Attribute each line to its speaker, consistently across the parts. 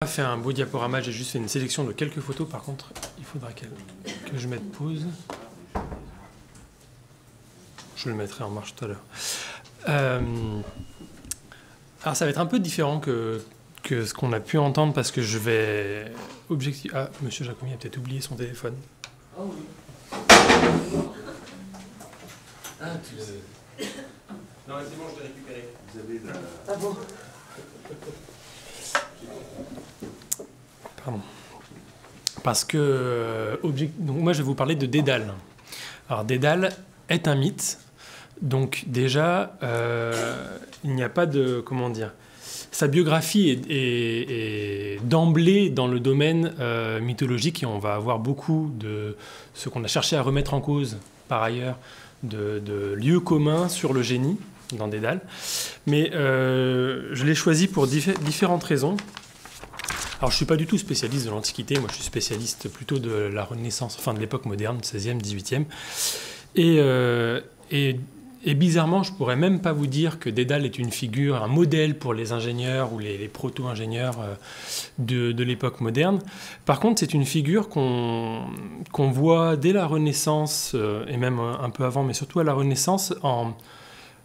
Speaker 1: Fait un beau diaporama, j'ai juste fait une sélection de quelques photos. Par contre, il faudra que je mette pause. Je le mettrai en marche tout à l'heure. Alors ça va être un peu différent que ce qu'on a pu entendre parce que je vais objectif. Ah, Monsieur Jacomi a peut-être oublié son téléphone.
Speaker 2: Ah oui. Ah, tu le...
Speaker 1: Non, c'est bon, je l'ai récupéré.
Speaker 2: Vous avez la... Ah bon.
Speaker 1: Pardon. Parce que donc moi je vais vous parler de Dédale. Alors Dédale est un mythe, donc déjà il n'y a pas de, comment dire, sa biographie est d'emblée dans le domaine mythologique et on va avoir beaucoup de ce qu'on a cherché à remettre en cause par ailleurs de lieux communs sur le génie dans Dédale. Mais je l'ai choisi pour différentes raisons. Alors, je ne suis pas du tout spécialiste de l'Antiquité, moi je suis spécialiste plutôt de la Renaissance, enfin de l'époque moderne, 16e, 18e. Et bizarrement, je ne pourrais même pas vous dire que Dédale est une figure, un modèle pour les ingénieurs ou les proto-ingénieurs de l'époque moderne. Par contre, c'est une figure qu'on voit dès la Renaissance, et même un peu avant, mais surtout à la Renaissance,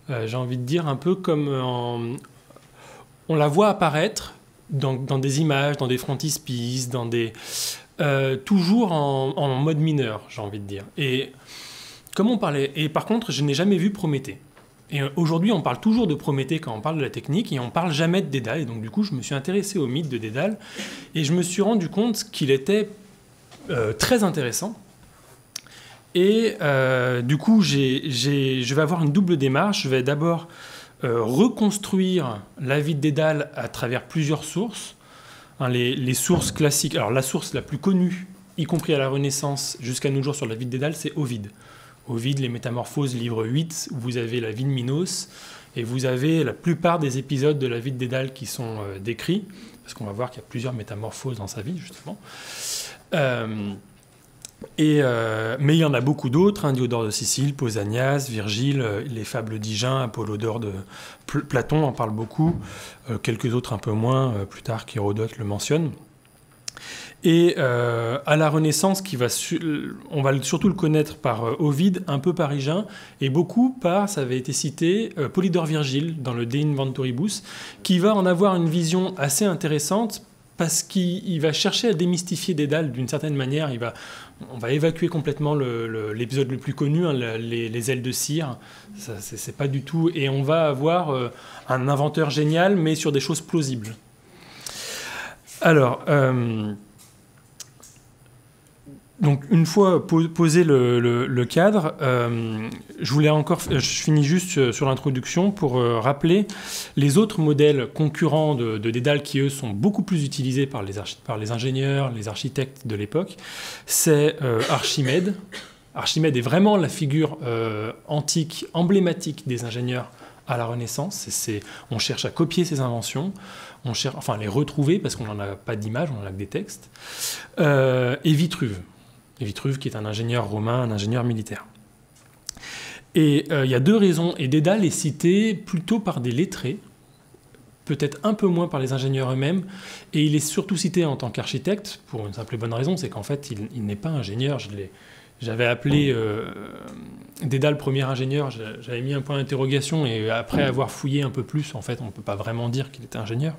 Speaker 1: j'ai envie de dire un peu comme on la voit apparaître dans des images, dans des frontispices, toujours en mode mineur, j'ai envie de dire. Et comme on parlait, et par contre, je n'ai jamais vu Prométhée. Et aujourd'hui, on parle toujours de Prométhée quand on parle de la technique, et on parle jamais de Dédale. Et donc, du coup, je me suis intéressé au mythe de Dédale, et je me suis rendu compte qu'il était très intéressant. Et du coup, je vais avoir une double démarche. Je vais d'abord reconstruire la vie de Dédale à travers plusieurs sources. Les sources classiques, alors la source la plus connue, y compris à la Renaissance, jusqu'à nos jours sur la vie de Dédale, c'est Ovide. Ovide, les Métamorphoses, livre 8, où vous avez la vie de Minos, et vous avez la plupart des épisodes de la vie de Dédale qui sont décrits, parce qu'on va voir qu'il y a plusieurs métamorphoses dans sa vie, justement. Mais il y en a beaucoup d'autres, Diodore de Sicile, Pausanias, Virgile, les fables d'Hygin, Apollodore de Platon en parle beaucoup, quelques autres un peu moins, plus tard qu'Hérodote le mentionne. Et à la Renaissance, on va surtout le connaître par Ovide, un peu par Hygin, et beaucoup par, ça avait été cité, Polydore Virgile dans le De Inventoribus, qui va en avoir une vision assez intéressante parce qu'il va chercher à démystifier Dédale d'une certaine manière. On va évacuer complètement l'épisode le plus connu, les ailes de cire. C'est pas du tout. Et on va avoir un inventeur génial, mais sur des choses plausibles. Alors, donc une fois posé le cadre, je finis juste sur l'introduction pour rappeler les autres modèles concurrents de Dédale qui, eux, sont beaucoup plus utilisés par les ingénieurs, les architectes de l'époque. C'est Archimède. Archimède est vraiment la figure antique, emblématique des ingénieurs à la Renaissance. On cherche à copier ses inventions, on cherche, enfin, à les retrouver parce qu'on n'en a pas d'image, on n'en a que des textes. Et Vitruve. Et Vitruve qui est un ingénieur romain, un ingénieur militaire. Et il y a deux raisons. Et Dédale est cité plutôt par des lettrés, peut-être un peu moins par les ingénieurs eux-mêmes. Et il est surtout cité en tant qu'architecte, pour une simple et bonne raison, c'est qu'en fait, il n'est pas ingénieur. J'avais appelé Dédale premier ingénieur, j'avais mis un point d'interrogation, et après avoir fouillé un peu plus, en fait, on ne peut pas vraiment dire qu'il était ingénieur.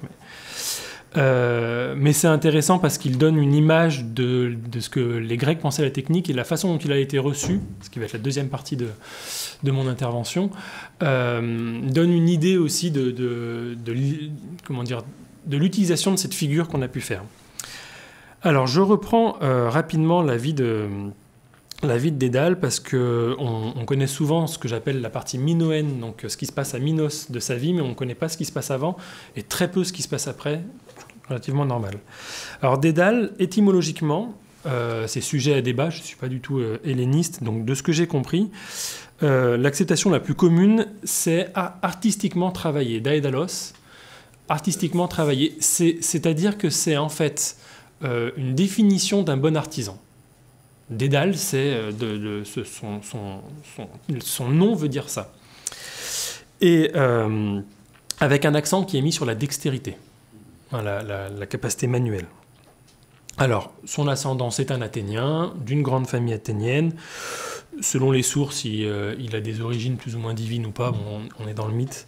Speaker 1: Mais c'est intéressant parce qu'il donne une image de ce que les Grecs pensaient à la technique et la façon dont il a été reçu, ce qui va être la deuxième partie de mon intervention, donne une idée aussi de l'utilisation de cette figure qu'on a pu faire. Alors, je reprends rapidement la vie de Dédale parce qu'on connaît souvent ce que j'appelle la partie minoenne, donc ce qui se passe à Minos de sa vie, mais on ne connaît pas ce qui se passe avant et très peu ce qui se passe après, relativement normal. Alors Dédale, étymologiquement, c'est sujet à débat, je ne suis pas du tout helléniste, donc de ce que j'ai compris, l'acceptation la plus commune, c'est artistiquement travailler, daedalos, artistiquement travailler, c'est-à-dire que c'est en fait une définition d'un bon artisan. Dédale, son nom veut dire ça. Et avec un accent qui est mis sur la dextérité. hein, la capacité manuelle. Alors, son ascendant, c'est un Athénien, d'une grande famille athénienne. Selon les sources, il a des origines plus ou moins divines ou pas, bon, on est dans le mythe.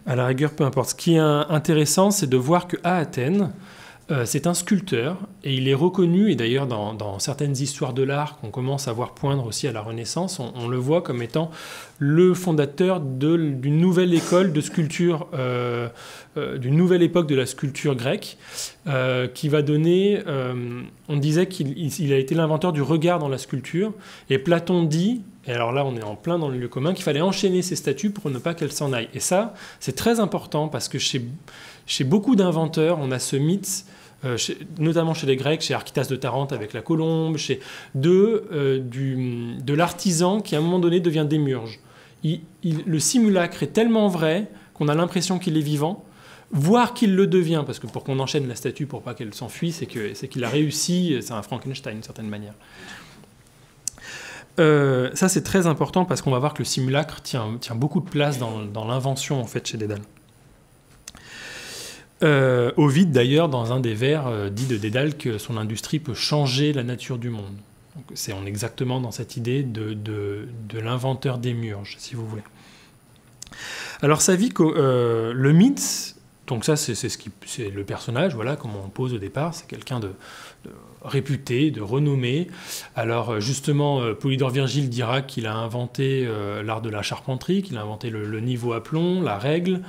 Speaker 1: À la rigueur, peu importe. Ce qui est intéressant, c'est de voir qu'à Athènes, c'est un sculpteur, et il est reconnu, et d'ailleurs dans certaines histoires de l'art qu'on commence à voir poindre aussi à la Renaissance, on le voit comme étant le fondateur d'une nouvelle école de sculpture, d'une nouvelle époque de la sculpture grecque, qui va donner, on disait qu'il a été l'inventeur du regard dans la sculpture, et Platon dit, et alors là on est en plein dans le lieu commun, qu'il fallait enchaîner ces statues pour ne pas qu'elles s'en aillent. Et ça, c'est très important, parce que chez beaucoup d'inventeurs, on a ce mythe, notamment chez les Grecs, chez Archytas de Tarente avec la colombe, de l'artisan qui à un moment donné devient démiurge. Le simulacre est tellement vrai qu'on a l'impression qu'il est vivant, voire qu'il le devient, parce que pour qu'on enchaîne la statue pour pas qu'elle s'enfuit, c'est qu'il a réussi, c'est un Frankenstein d'une certaine manière. Ça c'est très important parce qu'on va voir que le simulacre tient beaucoup de place dans l'invention en fait chez Dédale. Ovide d'ailleurs dans un des vers dit de Dédale que son industrie peut changer la nature du monde. Donc, on est exactement dans cette idée de l'inventeur démiurge, si vous voulez. Alors sa vie, le mythe, donc ça c'est le personnage, voilà comment on pose au départ, c'est quelqu'un de réputé, de renommé. Alors justement, Polydore Virgile dira qu'il a inventé l'art de la charpenterie, qu'il a inventé le niveau à plomb, la règle,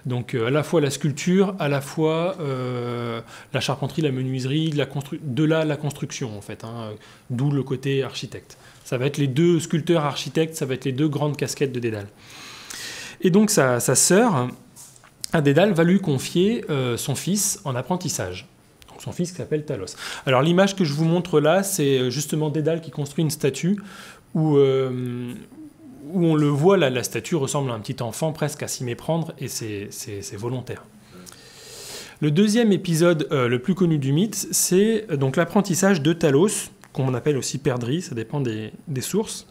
Speaker 1: donc à la fois la sculpture, à la fois la charpenterie, la menuiserie, de là la construction en fait, hein, d'où le côté architecte. Ça va être les deux sculpteurs architectes, ça va être les deux grandes casquettes de Dédale. Et donc sa sœur, à Dédale, va lui confier son fils en apprentissage. Son fils qui s'appelle Talos. Alors l'image que je vous montre là, c'est justement Dédale qui construit une statue où on le voit, la statue ressemble à un petit enfant presque à s'y méprendre, et c'est volontaire. Le deuxième épisode le plus connu du mythe, c'est donc l'apprentissage de Talos, qu'on appelle aussi Perdrix, ça dépend des sources.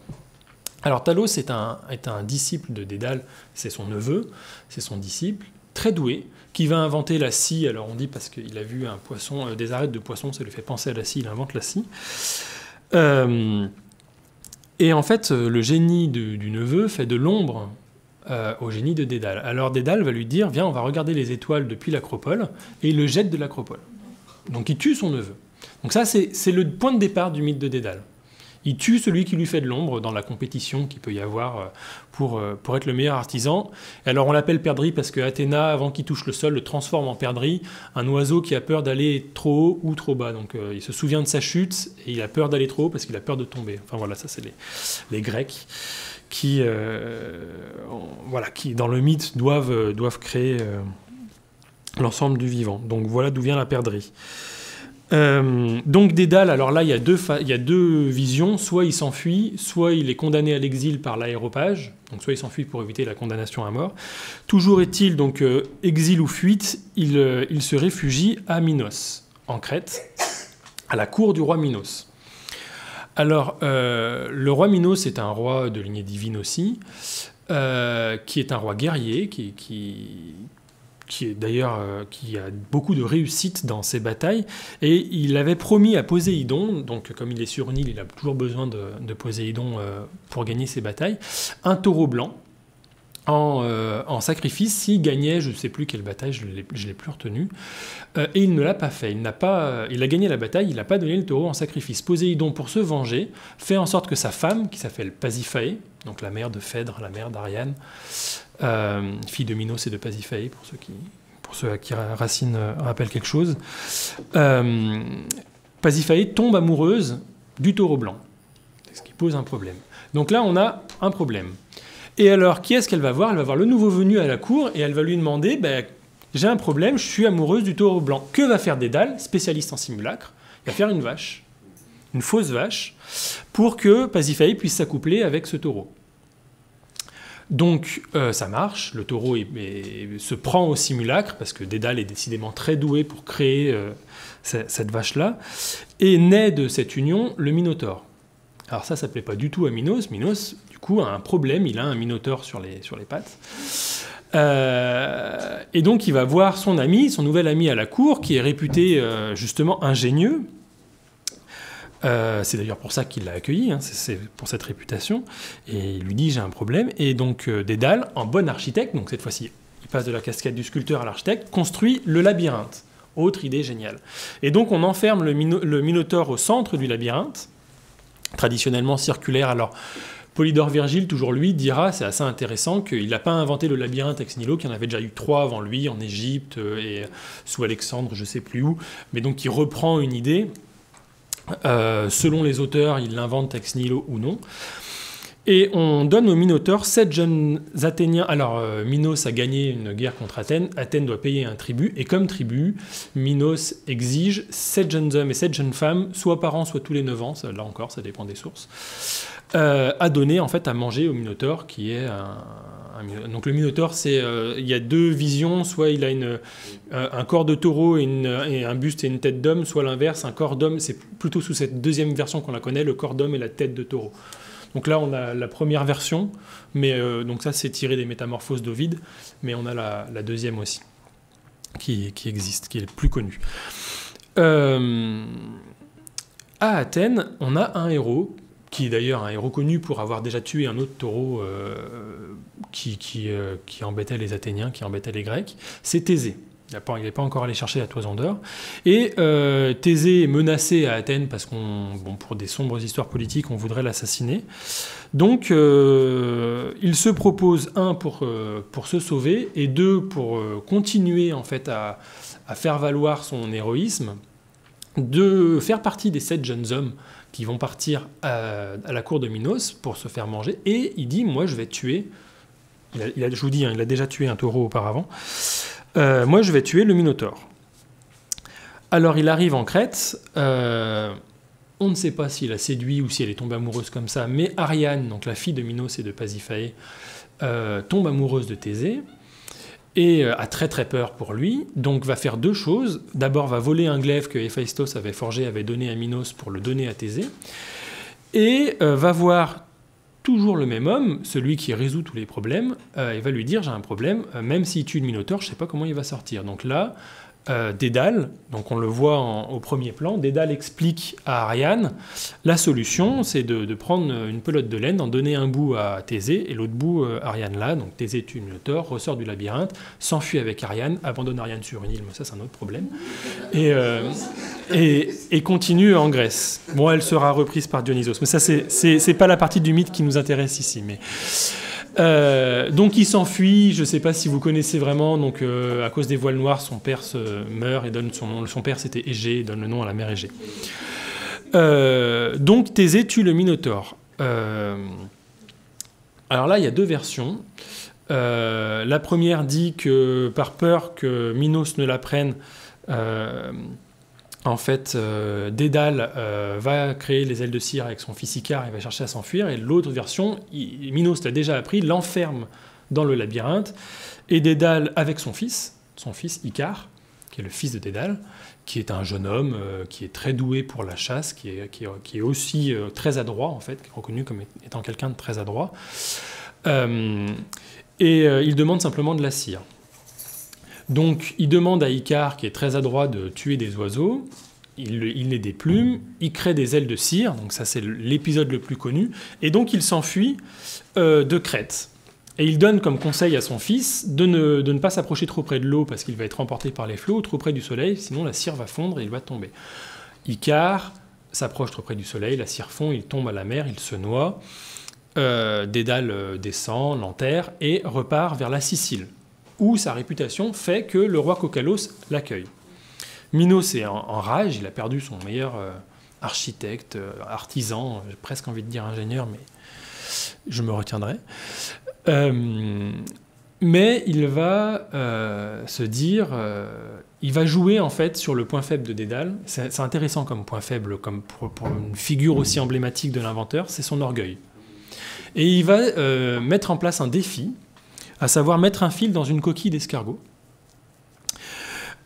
Speaker 1: Alors Talos est un disciple de Dédale, c'est son neveu, c'est son disciple, très doué, qui va inventer la scie. Alors on dit parce qu'il a vu un poisson, des arêtes de poisson, ça lui fait penser à la scie, il invente la scie. Et en fait, le génie du neveu fait de l'ombre au génie de Dédale. Alors Dédale va lui dire, viens, on va regarder les étoiles depuis l'acropole, et il le jette de l'acropole. Donc il tue son neveu. Donc ça, c'est le point de départ du mythe de Dédale. Il tue celui qui lui fait de l'ombre dans la compétition qu'il peut y avoir pour être le meilleur artisan. Et alors on l'appelle Perdrix parce que Athéna, avant qu'il touche le sol, le transforme en Perdrix, un oiseau qui a peur d'aller trop haut ou trop bas. Donc il se souvient de sa chute et il a peur d'aller trop haut parce qu'il a peur de tomber. Enfin voilà, ça c'est les Grecs qui dans le mythe doivent créer l'ensemble du vivant. Donc voilà d'où vient la Perdrix. Donc Dédale, alors là il y a deux visions, soit il s'enfuit, soit il est condamné à l'exil par l'aéropage, donc soit il s'enfuit pour éviter la condamnation à mort. Toujours est-il, donc exil ou fuite, il se réfugie à Minos, en Crète, à la cour du roi Minos. Alors le roi Minos est un roi de lignée divine aussi, qui est un roi guerrier, qui est d'ailleurs qui a beaucoup de réussite dans ses batailles, et il avait promis à Poséidon, donc comme il est sur une île, il a toujours besoin de Poséidon pour gagner ses batailles, un taureau blanc en sacrifice s'il gagnait, je ne sais plus quelle bataille, je l'ai plus retenu, et il ne l'a pas fait. Il a gagné la bataille, il n'a pas donné le taureau en sacrifice. Poséidon, pour se venger, fait en sorte que sa femme, qui s'appelle Pasiphae, donc la mère de Phèdre, la mère d'Ariane, fille de Minos et de Pasiphae, pour ceux à qui Racine rappelle quelque chose, Pasiphae tombe amoureuse du taureau blanc, ce qui pose un problème. Donc là, on a un problème. Et alors, qui est-ce qu'elle va voir ? Elle va voir le nouveau venu à la cour, et elle va lui demander, j'ai un problème, je suis amoureuse du taureau blanc. Que va faire Dédale, spécialiste en simulacre ? Il va faire une vache, une fausse vache, pour que Pasiphae puisse s'accoupler avec ce taureau. Donc ça marche, le taureau se prend au simulacre, parce que Dédale est décidément très doué pour créer cette vache-là, et naît de cette union le Minotaure. Alors ça plaît pas du tout à Minos. Minos, du coup, a un problème, il a un Minotaure sur les pattes. Et donc il va voir son nouvel ami à la cour, qui est réputé justement ingénieux. C'est d'ailleurs pour ça qu'il l'a accueilli, hein, c'est pour cette réputation. Et il lui dit j'ai un problème. Et donc Dédale, en bon architecte, donc cette fois-ci il passe de la casquette du sculpteur à l'architecte, construit le labyrinthe. Autre idée géniale. Et donc on enferme le Minotaure au centre du labyrinthe, traditionnellement circulaire. Alors Polydore Virgile, toujours lui, dira, c'est assez intéressant, qu'il n'a pas inventé le labyrinthe ex nihilo, qu'il y en avait déjà eu 3 avant lui, en Égypte et sous Alexandre, je ne sais plus où, mais donc il reprend une idée. Selon les auteurs, il l'invente ex nihilo ou non. Et on donne au Minotaure 7 jeunes Athéniens. Alors, Minos a gagné une guerre contre Athènes. Athènes doit payer un tribut. Et comme tribut, Minos exige 7 jeunes hommes et 7 jeunes femmes, soit par an, soit tous les 9 ans. Là encore, ça dépend des sources. À donner, en fait, à manger au Minotaure, qui est donc le Minotaure, il y a 2 visions. Soit il a un corps de taureau et un buste et une tête d'homme, soit l'inverse, un corps d'homme. C'est plutôt sous cette deuxième version qu'on la connaît, le corps d'homme et la tête de taureau. Donc là, on a la première version, mais donc ça, c'est tiré des Métamorphoses d'Ovide, mais on a la deuxième aussi, qui existe, qui est plus connue. À Athènes, on a un héros, qui est d'ailleurs un héros connu pour avoir déjà tué un autre taureau qui embêtait les Athéniens, qui embêtait les Grecs, c'est Thésée. Il n'est pas encore allé chercher la toison d'or. Et Thésée est menacé à Athènes parce pour des sombres histoires politiques, on voudrait l'assassiner. Donc, il se propose, 1, pour se sauver, et 2, pour continuer en fait, à faire valoir son héroïsme, de faire partie des 7 jeunes hommes qui vont partir à la cour de Minos pour se faire manger. Et il dit, moi, je vais tuer... je vous dis, hein, il a déjà tué un taureau auparavant. Moi, je vais tuer le Minotaure. Alors, il arrive en Crète. On ne sait pas s'il a séduit ou si elle est tombée amoureuse comme ça, mais Ariane, donc la fille de Minos et de Pasiphae, tombe amoureuse de Thésée et a très très peur pour lui. Donc, va faire 2 choses. D'abord, va voler un glaive que Héphaïstos avait forgé, avait donné à Minos pour le donner à Thésée. Et va voir toujours le même homme, celui qui résout tous les problèmes, il va lui dire j'ai un problème, même s'il tue le Minotaure, je ne sais pas comment il va sortir. Donc là, Dédale, donc on le voit au premier plan, Dédale explique à Ariane la solution, c'est de prendre une pelote de laine, d'en donner un bout à Thésée et l'autre bout Ariane là. Donc Thésée tue le Minotaure, ressort du labyrinthe, s'enfuit avec Ariane, abandonne Ariane sur une île, mais ça c'est un autre problème, et continue en Grèce. Bon, elle sera reprise par Dionysos, mais ça c'est pas la partie du mythe qui nous intéresse ici, mais... donc il s'enfuit, je ne sais pas si vous connaissez vraiment, donc à cause des voiles noirs, son père meurt et donne son nom. Son père c'était Égée, et donne le nom à la mère Égée. Donc Thésée tue le Minotaure. Alors là, il y a 2 versions. La première dit que par peur que Minos ne la prenne, en fait, Dédale va créer les ailes de cire avec son fils Icare et va chercher à s'enfuir. Et l'autre version, Minos l'a déjà appris, l'enferme dans le labyrinthe. Et Dédale, avec son fils Icare, qui est le fils de Dédale, qui est un jeune homme qui est très doué pour la chasse, qui est aussi très adroit, en fait, reconnu comme étant quelqu'un de très adroit. Il demande simplement de la cire. Donc, il demande à Icare, qui est très adroit, de tuer des oiseaux. Il les déplume, il crée des ailes de cire, donc ça c'est l'épisode le plus connu, et donc il s'enfuit de Crète. Et il donne comme conseil à son fils de ne pas s'approcher trop près de l'eau parce qu'il va être emporté par les flots, ou trop près du soleil, sinon la cire va fondre et il va tomber. Icare s'approche trop près du soleil, la cire fond, il tombe à la mer, il se noie. Dédale descend, l'enterre et repart vers la Sicile, où sa réputation fait que le roi Caucalos l'accueille. Minos est en rage, il a perdu son meilleur architecte, artisan, j'ai presque envie de dire ingénieur, mais je me retiendrai. Mais il va se dire, il va jouer en fait sur le point faible de Dédale. C'est intéressant comme point faible, comme pour une figure aussi emblématique de l'inventeur, c'est son orgueil. Et il va mettre en place un défi, à savoir mettre un fil dans une coquille d'escargot.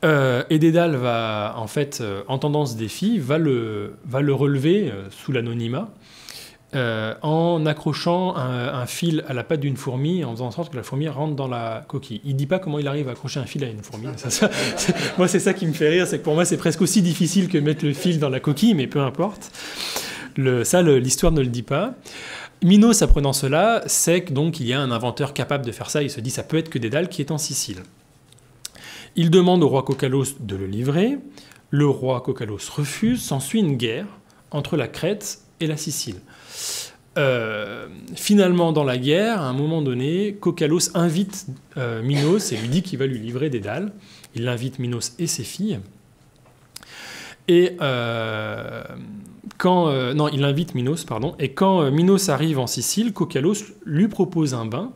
Speaker 1: Et Dédale va, en fait, entendant ce défi, va le relever sous l'anonymat. en accrochant un fil à la patte d'une fourmi et en faisant en sorte que la fourmi rentre dans la coquille. Il ne dit pas comment il arrive à accrocher un fil à une fourmi. Moi, c'est ça qui me fait rire, c'est que pour moi, c'est presque aussi difficile que mettre le fil dans la coquille, mais peu importe. L'histoire ne le dit pas. Minos, apprenant cela, sait donc qu'il y a un inventeur capable de faire ça. Il se dit ça peut être que Dédale qui est en Sicile. Il demande au roi Caucalos de le livrer. Le roi Caucalos refuse. S'ensuit une guerre entre la Crète et la Sicile. Finalement, dans la guerre, à un moment donné, Caucalos invite Minos et lui dit qu'il va lui livrer Dédale. Il invite Minos et ses filles. Et il invite Minos, pardon. Et quand Minos arrive en Sicile, Caucalos lui propose un bain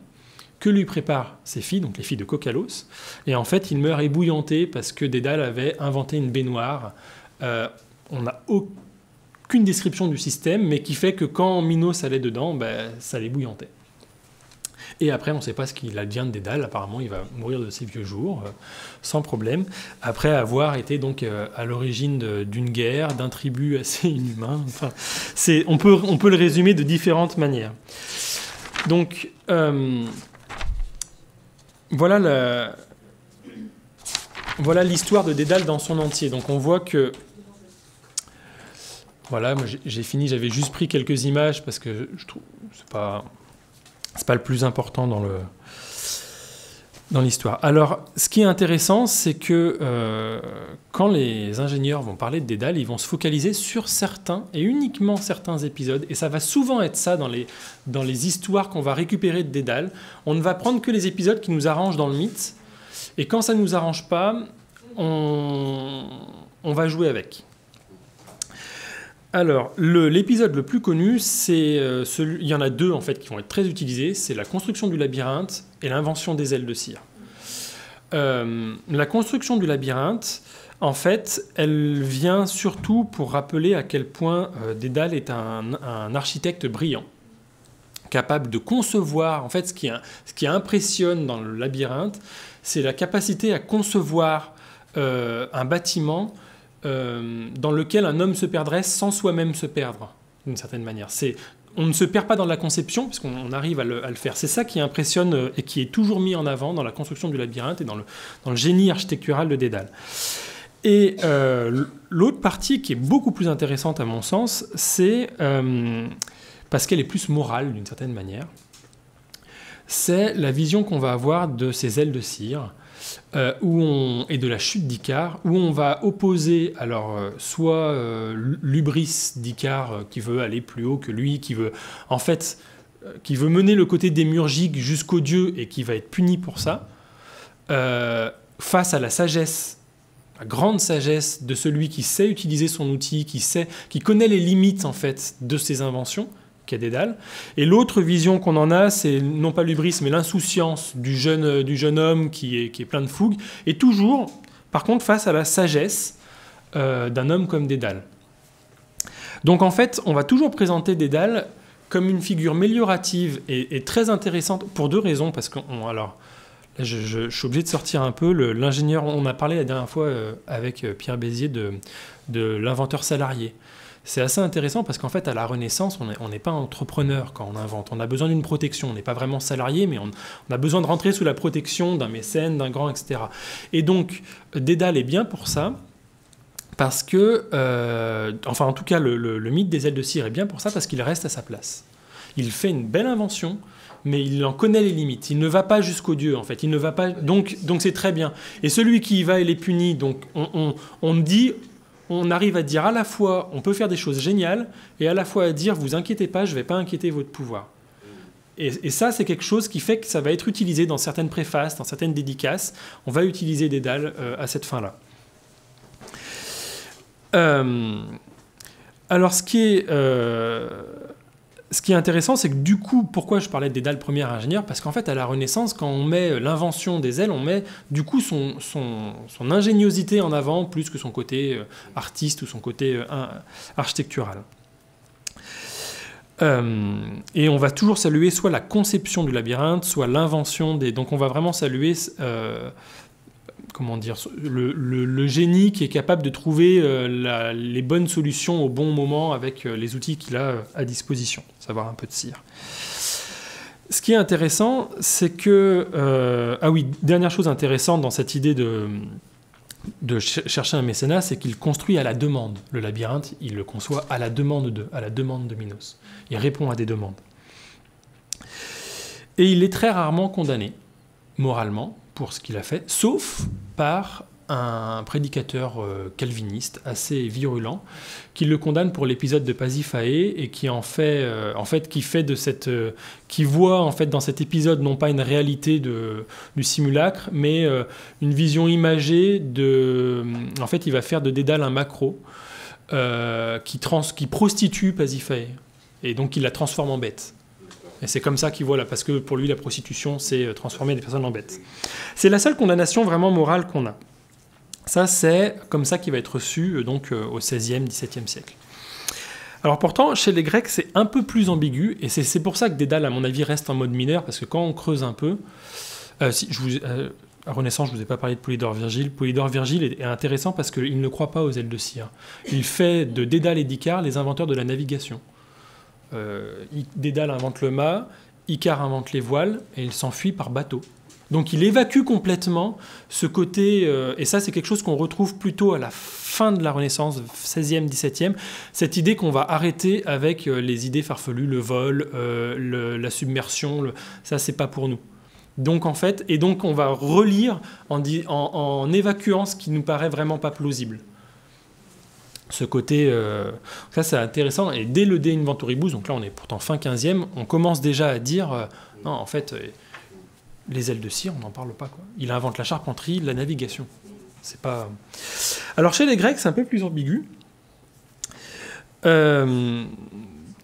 Speaker 1: que lui préparent ses filles, donc les filles de Caucalos. Et en fait, il meurt ébouillanté parce que Dédale avait inventé une baignoire. On n'a aucune description du système, mais qui fait que quand Minos allait dedans, ça l'ébouillantait. Et après, on ne sait pas ce qu'il advient de Dédale. Apparemment, il va mourir de ses vieux jours, sans problème, après avoir été donc à l'origine d'une guerre, d'un tribut assez inhumain. Enfin, on peut le résumer de différentes manières. Donc, voilà l'histoire de Dédale dans son entier. Donc, on voit que... Voilà, moi j'ai fini, j'avais juste pris quelques images parce que je trouve c'est pas le plus important dans l'histoire. Alors, ce qui est intéressant, c'est que quand les ingénieurs vont parler de Dédale, ils vont se focaliser sur certains et uniquement certains épisodes, et ça va souvent être ça dans les histoires qu'on va récupérer de Dédale. On ne va prendre que les épisodes qui nous arrangent dans le mythe, et quand ça ne nous arrange pas, on va jouer avec. Alors, l'épisode le plus connu, il y en a deux en fait qui vont être très utilisés, c'est la construction du labyrinthe et l'invention des ailes de cire. La construction du labyrinthe, en fait, elle vient surtout pour rappeler à quel point Dédale est un architecte brillant, capable de concevoir. En fait, ce qui impressionne dans le labyrinthe, c'est la capacité à concevoir un bâtiment dans lequel un homme se perdrait sans soi-même se perdre, d'une certaine manière. On ne se perd pas dans la conception, puisqu'on arrive à le faire. C'est ça qui impressionne et qui est toujours mis en avant dans la construction du labyrinthe et dans le génie architectural de Dédale. Et l'autre partie qui est beaucoup plus intéressante à mon sens, c'est, parce qu'elle est plus morale d'une certaine manière, c'est la vision qu'on va avoir de ces ailes de cire, et de la chute d'Icare, où on va opposer soit l'hubris d'Icare qui veut aller plus haut que lui, qui veut mener le côté démiurgique jusqu'au dieu et qui va être puni pour ça, face à la sagesse, la grande sagesse de celui qui sait utiliser son outil, qui connaît les limites en fait de ses inventions, qu'est Dédale. Et l'autre vision qu'on en a, c'est non pas l'hubris, mais l'insouciance du jeune homme qui est plein de fougue, et toujours, par contre, face à la sagesse d'un homme comme Dédale. Donc en fait, on va toujours présenter Dédale comme une figure méliorative et très intéressante pour deux raisons, parce que je suis obligé de sortir un peu l'ingénieur. On a parlé la dernière fois avec Pierre Bézier de l'inventeur salarié. C'est assez intéressant parce qu'en fait, à la Renaissance, on n'est pas entrepreneur quand on invente. On a besoin d'une protection. On n'est pas vraiment salarié, mais on a besoin de rentrer sous la protection d'un mécène, d'un grand, etc. Et donc, Dédale est bien pour ça, parce que... en tout cas, le mythe des ailes de cire est bien pour ça, parce qu'il reste à sa place. Il fait une belle invention, mais il en connaît les limites. Il ne va pas jusqu'au dieu, en fait. Il ne va pas... Donc c'est très bien. Et celui qui y va, il est puni. Donc, on arrive à dire à la fois, on peut faire des choses géniales, et à la fois à dire, vous inquiétez pas, je ne vais pas inquiéter votre pouvoir. Et ça, c'est quelque chose qui fait que ça va être utilisé dans certaines préfaces, dans certaines dédicaces. On va utiliser Dédale à cette fin-là. Alors, ce qui est intéressant, c'est que du coup, pourquoi je parlais de Dédale premier ingénieur ? Parce qu'en fait, à la Renaissance, quand on met l'invention des ailes, on met du coup son ingéniosité en avant, plus que son côté artiste ou son côté architectural. Et on va toujours saluer soit la conception du labyrinthe, soit l'invention des... Donc on va vraiment saluer comment dire, le génie qui est capable de trouver les bonnes solutions au bon moment avec les outils qu'il a à disposition, savoir un peu de cire. Ce qui est intéressant, c'est que... ah oui, dernière chose intéressante dans cette idée de chercher un mécénat, c'est qu'il construit à la demande. Le labyrinthe, il le conçoit à la demande de Minos. Il répond à des demandes. Et il est très rarement condamné, moralement, pour ce qu'il a fait, sauf par un prédicateur calviniste assez virulent qui le condamne pour l'épisode de Pasiphae et qui qui voit en fait dans cet épisode non pas une réalité du simulacre, mais une vision imagée en fait, il va faire de Dédale un macro qui prostitue Pasiphae et donc il la transforme en bête. Et c'est comme ça qu'il voit là, parce que pour lui, la prostitution, c'est transformer des personnes en bêtes. C'est la seule condamnation vraiment morale qu'on a. Ça, c'est comme ça qu'il va être reçu donc, au XVIe, XVIIe siècle. Alors pourtant, chez les Grecs, c'est un peu plus ambigu, et c'est pour ça que Dédale, à mon avis, reste en mode mineur, parce que quand on creuse un peu... à Renaissance, je ne vous ai pas parlé de Polydore Virgile. Polydore Virgile est intéressant parce qu'il ne croit pas aux ailes de cire. Il fait de Dédale et d'Icare les inventeurs de la navigation. Dédale invente le mât, Icare invente les voiles, et il s'enfuit par bateau. Donc il évacue complètement ce côté, et ça c'est quelque chose qu'on retrouve plutôt à la fin de la Renaissance, 16e, 17e, cette idée qu'on va arrêter avec les idées farfelues, le vol, la submersion, ça c'est pas pour nous. Donc en fait, et donc on va relire en évacuant ce qui nous paraît vraiment pas plausible. Ce côté, ça c'est intéressant, et dès le De Inventoribus, donc là on est pourtant fin 15e, on commence déjà à dire, non en fait, les ailes de cire, on n'en parle pas, quoi. Il invente la charpenterie, la navigation. C'est pas... Alors chez les Grecs, c'est un peu plus ambigu. Il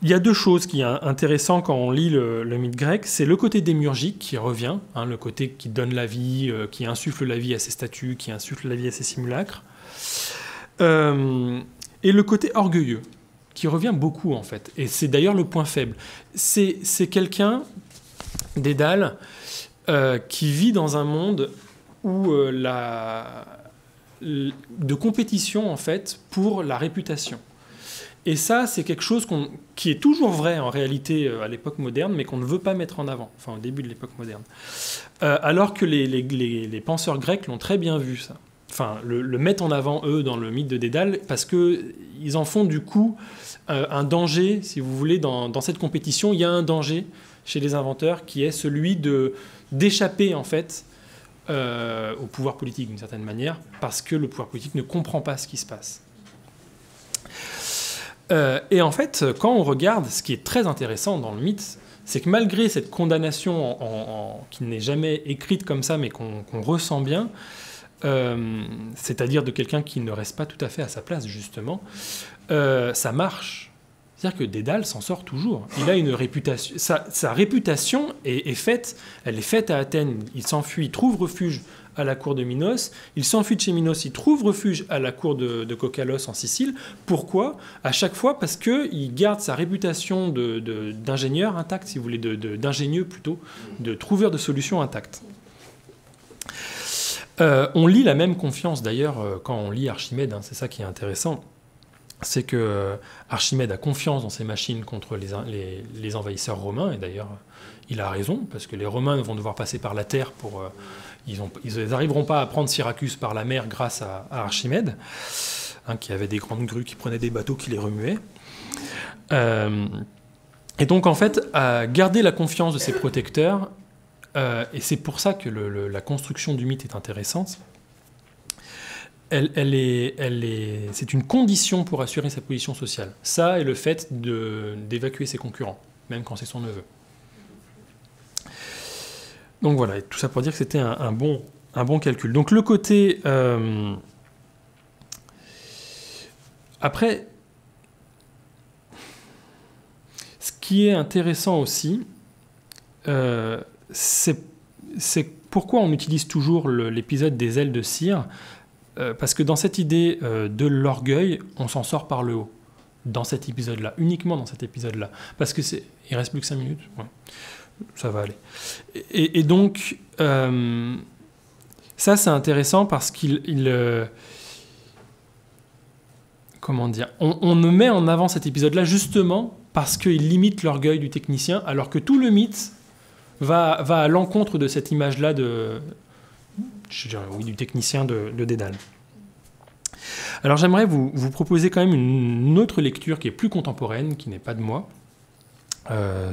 Speaker 1: y a deux choses qui sont intéressantes quand on lit le mythe grec, c'est le côté démiurgique qui revient, le côté qui donne la vie, qui insuffle la vie à ses statues, qui insuffle la vie à ses simulacres. Et le côté orgueilleux, qui revient beaucoup en fait. Et c'est d'ailleurs le point faible. C'est quelqu'un, Dédale, qui vit dans un monde où de compétition en fait pour la réputation. Et ça, c'est quelque chose qui est toujours vrai en réalité à l'époque moderne, mais qu'on ne veut pas mettre en avant, enfin au début de l'époque moderne. Alors que les penseurs grecs l'ont très bien vu, ça. Enfin, le mettent en avant, eux, dans le mythe de Dédale, parce qu'ils en font du coup un danger, si vous voulez, dans cette compétition. Il y a un danger chez les inventeurs qui est celui d'échapper, en fait, au pouvoir politique, d'une certaine manière, parce que le pouvoir politique ne comprend pas ce qui se passe. Et en fait, quand on regarde, ce qui est très intéressant dans le mythe, c'est que malgré cette condamnation qui n'est jamais écrite comme ça, mais qu'on ressent bien, c'est-à-dire de quelqu'un qui ne reste pas tout à fait à sa place, justement, ça marche. C'est-à-dire que Dédale s'en sort toujours. Il a une réputation. Sa réputation est faite, elle est faite à Athènes. Il s'enfuit, il trouve refuge à la cour de Minos. Il s'enfuit de chez Minos, il trouve refuge à la cour de Cocalos en Sicile. Pourquoi ? À chaque fois, parce qu'il garde sa réputation d'ingénieur intacte, si vous voulez, d'ingénieux plutôt, de trouveur de solutions intactes. On lit la même confiance d'ailleurs quand on lit Archimède, c'est ça qui est intéressant, c'est que Archimède a confiance dans ses machines contre les envahisseurs romains, et d'ailleurs il a raison, parce que les Romains vont devoir passer par la terre ils n'arriveront pas à prendre Syracuse par la mer grâce à Archimède, qui avait des grandes grues qui prenaient des bateaux qui les remuaient. Et donc en fait, à garder la confiance de ses protecteurs, et c'est pour ça que la construction du mythe est intéressante. C'est une condition pour assurer sa position sociale. Ça et le fait d'évacuer ses concurrents, même quand c'est son neveu. Donc voilà, et tout ça pour dire que c'était un bon calcul. Donc le côté... Après, ce qui est intéressant aussi, c'est pourquoi on utilise toujours l'épisode des ailes de cire, parce que dans cette idée de l'orgueil, on s'en sort par le haut. Dans cet épisode-là, uniquement dans cet épisode-là. Parce que il reste plus que 5 minutes. Ouais. Ça va aller. Et donc, Ça, c'est intéressant parce comment dire, on me met en avant cet épisode-là justement parce qu'il limite l'orgueil du technicien, alors que tout le mythe va à l'encontre de cette image-là du technicien de Dédale. Alors j'aimerais vous proposer quand même une autre lecture qui est plus contemporaine, qui n'est pas de moi.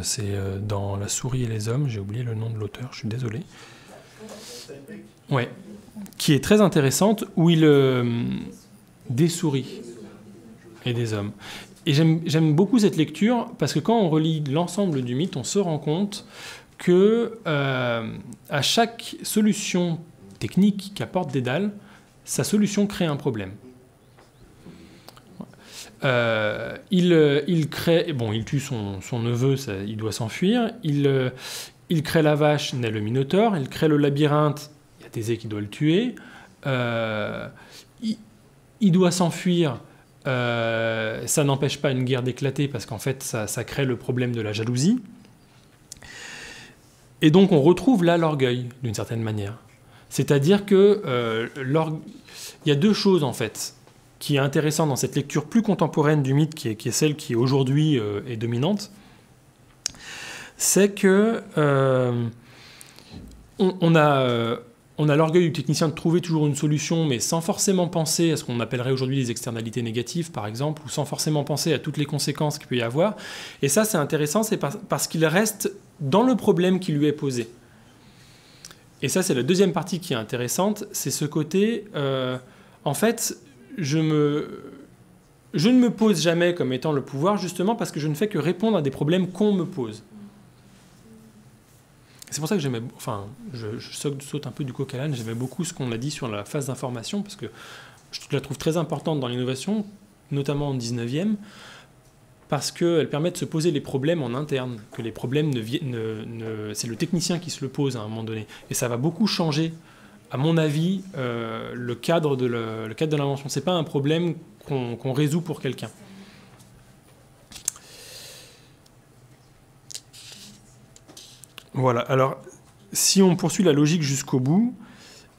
Speaker 1: C'est dans La souris et les hommes, j'ai oublié le nom de l'auteur, je suis désolé. Ouais, qui est très intéressante, où il des souris et des hommes. Et j'aime beaucoup cette lecture, parce que quand on relit l'ensemble du mythe, on se rend compte que à chaque solution technique qu'apporte Dédale, sa solution crée un problème. Il crée, bon, il tue son neveu, il doit s'enfuir. Il crée la vache, naît le Minotaure. Il crée le labyrinthe, il y a Thésée qui doit le tuer. Il doit s'enfuir. Ça n'empêche pas une guerre d'éclater parce qu'en fait, ça crée le problème de la jalousie. Et donc, on retrouve là l'orgueil, d'une certaine manière. C'est-à-dire que il y a deux choses, en fait, qui est intéressant dans cette lecture plus contemporaine du mythe, qui est celle qui aujourd'hui est dominante. C'est que on a l'orgueil du technicien de trouver toujours une solution, mais sans forcément penser à ce qu'on appellerait aujourd'hui les externalités négatives, par exemple, ou sans forcément penser à toutes les conséquences qu'il peut y avoir. Et ça, c'est intéressant, c'est parce qu'il reste dans le problème qui lui est posé. Et ça, c'est la deuxième partie qui est intéressante, c'est ce côté, en fait, je ne me pose jamais comme étant le pouvoir, justement parce que je ne fais que répondre à des problèmes qu'on me pose. C'est pour ça que j'aimais, enfin, je saute un peu du coq à l'âne, j'aimais beaucoup ce qu'on a dit sur la phase d'information, parce que je la trouve très importante dans l'innovation, notamment en 19e, parce qu'elle permet de se poser les problèmes en interne, que les problèmes c'est le technicien qui se le pose à un moment donné. Et ça va beaucoup changer, à mon avis, le cadre de l'invention. Ce n'est pas un problème qu'on résout pour quelqu'un. Voilà, alors, si on poursuit la logique jusqu'au bout,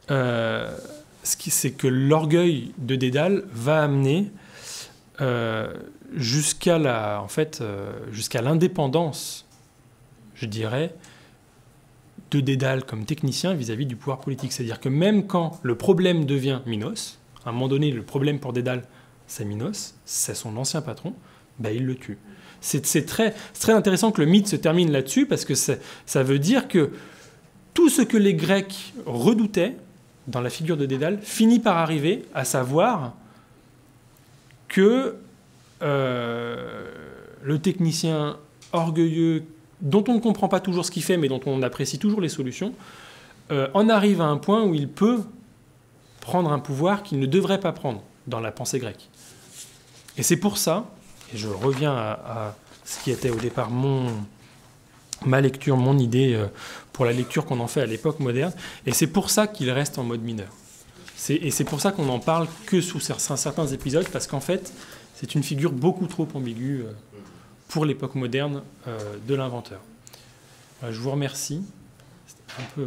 Speaker 1: c'est que l'orgueil de Dédale va amener jusqu'à l'indépendance, je dirais, de Dédale comme technicien vis-à-vis du pouvoir politique. C'est-à-dire que même quand le problème devient Minos, à un moment donné, le problème pour Dédale, c'est Minos, c'est son ancien patron, il le tue. C'est très intéressant que le mythe se termine là-dessus, parce que ça veut dire que tout ce que les Grecs redoutaient dans la figure de Dédale finit par arriver, à savoir que le technicien orgueilleux, dont on ne comprend pas toujours ce qu'il fait, mais dont on apprécie toujours les solutions, en arrive à un point où il peut prendre un pouvoir qu'il ne devrait pas prendre dans la pensée grecque. Et c'est pour ça, et je reviens à ce qui était au départ ma lecture, mon idée pour la lecture qu'on en fait à l'époque moderne, et c'est pour ça qu'il reste en mode mineur. Et c'est pour ça qu'on n'en parle que sous certains épisodes, parce qu'en fait, c'est une figure beaucoup trop ambiguë pour l'époque moderne de l'inventeur. Je vous remercie. C'était un peu...